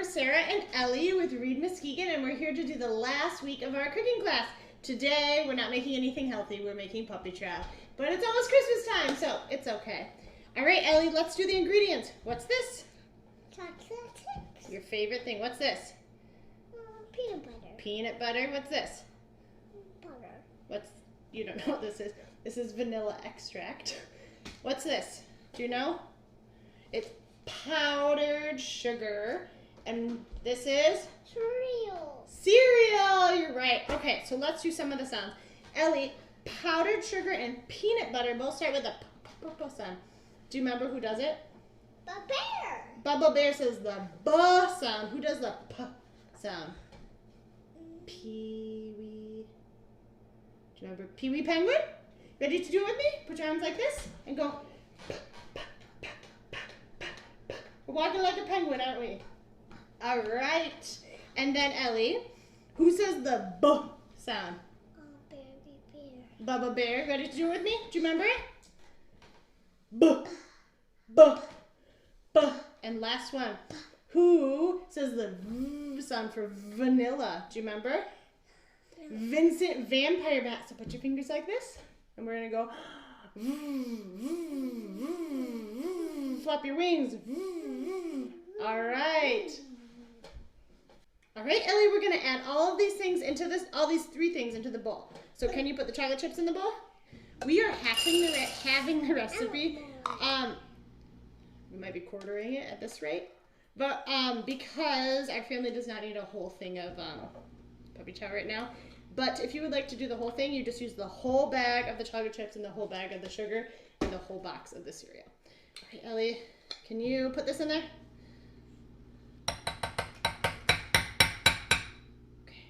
Sarah and Ellie with Reed Muskegon, and we're here to do the last week of our cooking class. Today, we're not making anything healthy, we're making puppy chow. But it's almost Christmas time, so it's okay. All right, Ellie, let's do the ingredients. What's this? Chocolate chips. Your favorite thing. What's this? Peanut butter. Peanut butter. What's this? Butter. You don't know what this is. This is vanilla extract. What's this? Do you know? It's powdered sugar. And this is? Cereal. Cereal. You're right. Okay, so let's do some of the sounds. Ellie, powdered sugar and peanut butter both start with a p sound. Do you remember who does it? The bear. Bubba Bear says the b sound. Who does the p sound? Pee-wee. Do you remember Pee-wee Penguin? Ready to do it with me? Put your arms like this and go. We're walking like a penguin, aren't we? All right. And then Ellie, who says the b sound? Bear. Bubba Bear. Ready to do it with me? Do you remember it? B, b, b. And last one. Who says the v sound for vanilla? Do you remember? Yeah. Vincent Vampire Bat. So put your fingers like this, and we're gonna go. Flap your wings. All right. All right, Ellie. We're gonna add all of these things into this. All these three things into the bowl. So can you put the chocolate chips in the bowl? We are having the recipe. We might be quartering it at this rate. But because our family does not need a whole thing of puppy chow right now. But if you would like to do the whole thing, you just use the whole bag of the chocolate chips and the whole bag of the sugar and the whole box of the cereal. All right, Ellie, can you put this in there? Okay.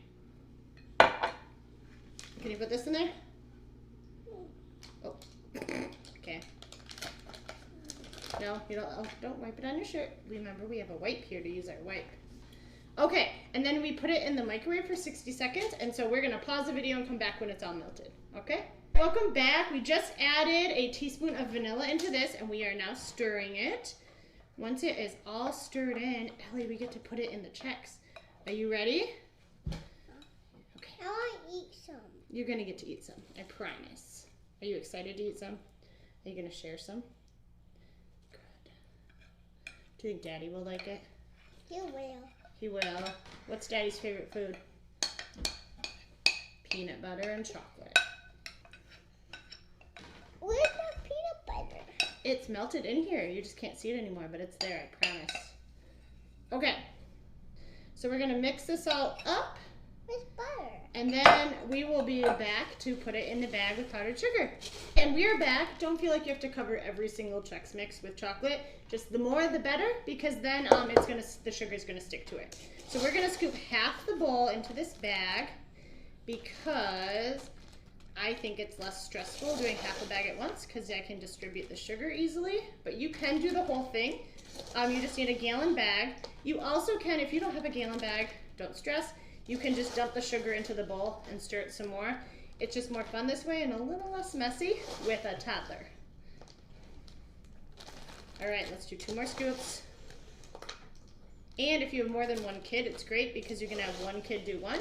Can you put this in there? Oh, okay. No, you don't. Oh, don't wipe it on your shirt. Remember, we have a wipe here to use our wipe. Okay, and then we put it in the microwave for 60 seconds, and so we're gonna pause the video and come back when it's all melted, okay? Welcome back. We just added a teaspoon of vanilla into this, and we are now stirring it. Once it is all stirred in, Ellie, we get to put it in the chex. Are you ready? Okay. I want to eat some. You're gonna get to eat some, I promise. Are you excited to eat some? Are you gonna share some? Do you think Daddy will like it? He will. He will. What's Daddy's favorite food? Peanut butter and chocolate. Where's the peanut butter? It's melted in here. You just can't see it anymore, but it's there, I promise. Okay. So we're gonna mix this all up. With butter. And then we will be back to put it in the bag with powdered sugar. And we are back. Don't feel like you have to cover every single Chex Mix with chocolate. Just the more the better, because then the sugar is gonna stick to it. So we're gonna scoop half the bowl into this bag because I think it's less stressful doing half a bag at once because I can distribute the sugar easily. But you can do the whole thing. You just need a gallon bag. You also can, if you don't have a gallon bag, don't stress. You can just dump the sugar into the bowl and stir it some more. It's just more fun this way and a little less messy with a toddler. All right, let's do 2 more scoops. And if you have more than one kid, it's great because you're gonna have one kid do one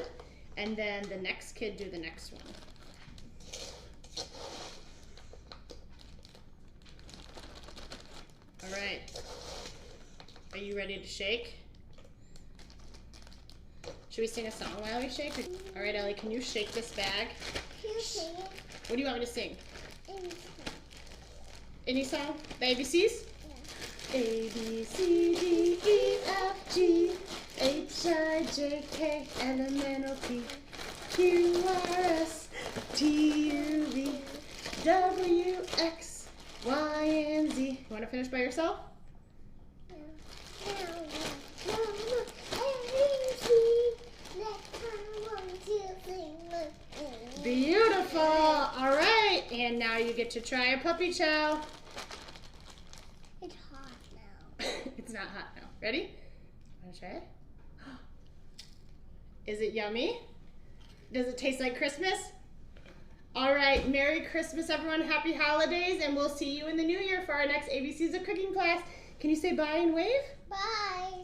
and then the next kid do the next one. All right, are you ready to shake? Should we sing a song while we shake? All right, Ellie, can you shake this bag? Can you sing it? What do you want me to sing? Any song. Any song? The ABCs? Yeah. A, B, C, D, E, F, G, H, I, J, K, L, M, N, O, P, Q, R, S, T, U, V, W, X, Y, and Z. You want to finish by yourself? Beautiful. All right, and now you get to try a puppy chow. It's hot now. It's not hot now. Ready? Want to try it? Is it yummy? Does it taste like Christmas? All right, Merry Christmas, everyone. Happy holidays, and we'll see you in the new year for our next ABCs of Cooking class. Can you say bye and wave? Bye.